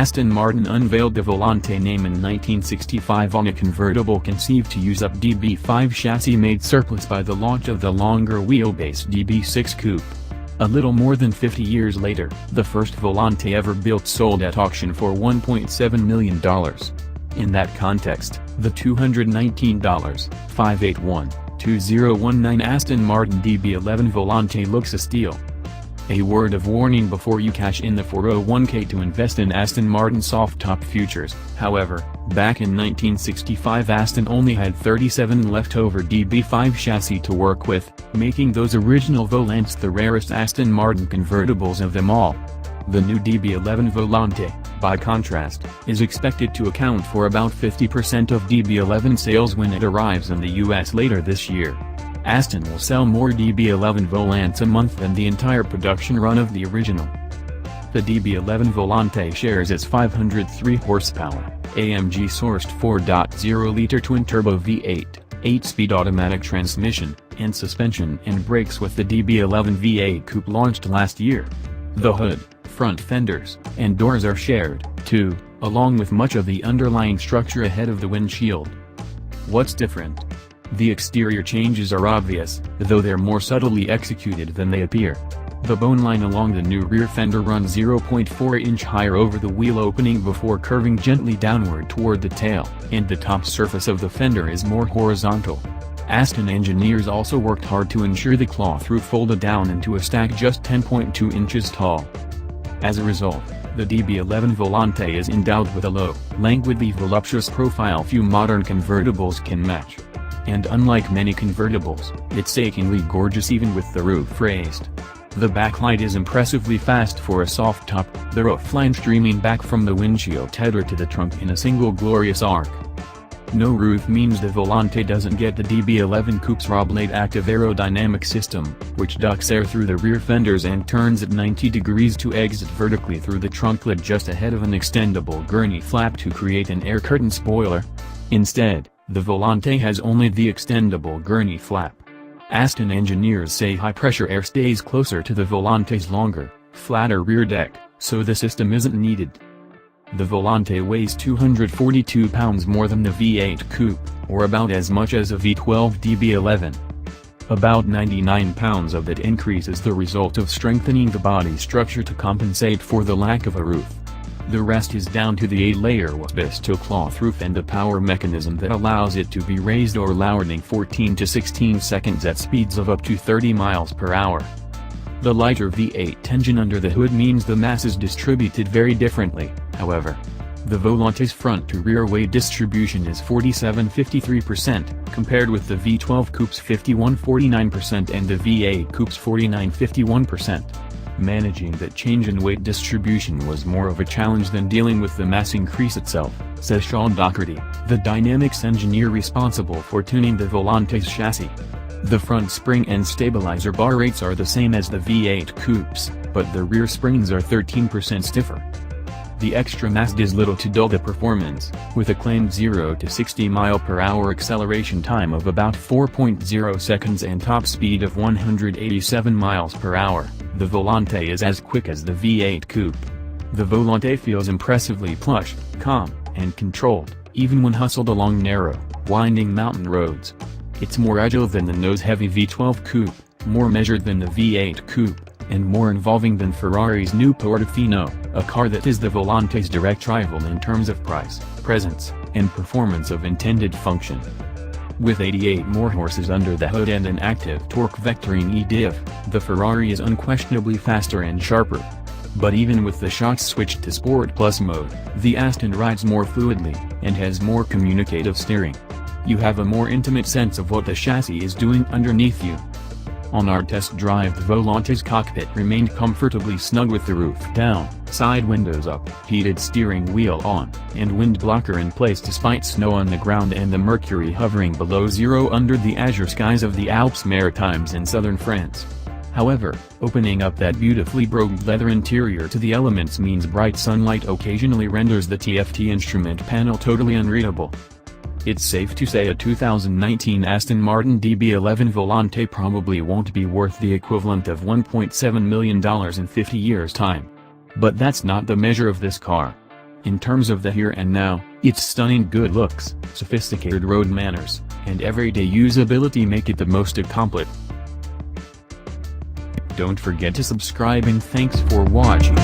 Aston Martin unveiled the Volante name in 1965 on a convertible conceived to use up DB5 chassis made surplus by the launch of the longer wheelbase DB6 coupe. A little more than 50 years later, the first Volante ever built sold at auction for $1.7 million. In that context, the $219.581-2019 Aston Martin DB11 Volante looks a steal. A word of warning before you cash in the 401k to invest in Aston Martin soft-top futures. However, back in 1965 Aston only had 37 leftover DB5 chassis to work with, making those original Volantes the rarest Aston Martin convertibles of them all. The new DB11 Volante, by contrast, is expected to account for about 50% of DB11 sales when it arrives in the US later this year. Aston will sell more DB11 Volantes a month than the entire production run of the original. The DB11 Volante shares its 503 horsepower, AMG-sourced 4.0-liter twin-turbo V8, 8-speed automatic transmission, and suspension and brakes with the DB11 V8 coupe launched last year. The hood, front fenders, and doors are shared, too, along with much of the underlying structure ahead of the windshield. What's different? The exterior changes are obvious, though they're more subtly executed than they appear. The bone line along the new rear fender runs 0.4 inch higher over the wheel opening before curving gently downward toward the tail, and the top surface of the fender is more horizontal. Aston engineers also worked hard to ensure the cloth roof folded down into a stack just 10.2 inches tall. As a result, the DB11 Volante is endowed with a low, languidly voluptuous profile few modern convertibles can match. And unlike many convertibles, it's achingly gorgeous even with the roof raised. The backlight is impressively fast for a soft top, the roof line streaming back from the windshield header to the trunk in a single glorious arc. No roof means the Volante doesn't get the DB11 coupe's Roblade active aerodynamic system, which ducts air through the rear fenders and turns at 90 degrees to exit vertically through the trunk lid just ahead of an extendable gurney flap to create an air curtain spoiler. Instead, the Volante has only the extendable gurney flap. Aston engineers say high-pressure air stays closer to the Volante's longer, flatter rear deck, so the system isn't needed. The Volante weighs 242 pounds more than the V8 coupe, or about as much as a V12 DB11. About 99 pounds of that increase is the result of strengthening the body structure to compensate for the lack of a roof. The rest is down to the 8-layer Webasto cloth roof and a power mechanism that allows it to be raised or lowered in 14 to 16 seconds at speeds of up to 30 miles per hour. The lighter V8 engine under the hood means the mass is distributed very differently, however. The Volante's front-to-rear weight distribution is 47-53%, compared with the V12 coupe's 51-49% and the V8 coupe's 49-51%. Managing that change in weight distribution was more of a challenge than dealing with the mass increase itself, says Sean Doherty, the dynamics engineer responsible for tuning the Volante's chassis. The front spring and stabilizer bar rates are the same as the V8 coupes, but the rear springs are 13% stiffer. The extra mass does little to dull the performance, with a claimed 0 to 60 mph acceleration time of about 4.0 seconds and top speed of 187 mph. The Volante is as quick as the V8 coupe. The Volante feels impressively plush, calm, and controlled, even when hustled along narrow, winding mountain roads. It's more agile than the nose-heavy V12 coupe, more measured than the V8 coupe, and more involving than Ferrari's new Portofino, a car that is the Volante's direct rival in terms of price, presence, and performance of intended function. With 88 more horses under the hood and an active torque vectoring e-diff, the Ferrari is unquestionably faster and sharper. But even with the shocks switched to Sport Plus mode, the Aston rides more fluidly, and has more communicative steering. You have a more intimate sense of what the chassis is doing underneath you. On our test drive, the Volante's cockpit remained comfortably snug with the roof down, side windows up, heated steering wheel on, and wind blocker in place despite snow on the ground and the mercury hovering below zero under the azure skies of the Alpes Maritimes in southern France. However, opening up that beautifully brogued leather interior to the elements means bright sunlight occasionally renders the TFT instrument panel totally unreadable. It's safe to say a 2019 Aston Martin DB11 Volante probably won't be worth the equivalent of $1.7 million in 50 years' time. But that's not the measure of this car. In terms of the here and now, its stunning good looks, sophisticated road manners, and everyday usability make it the most complete. Don't forget to subscribe and thanks for watching.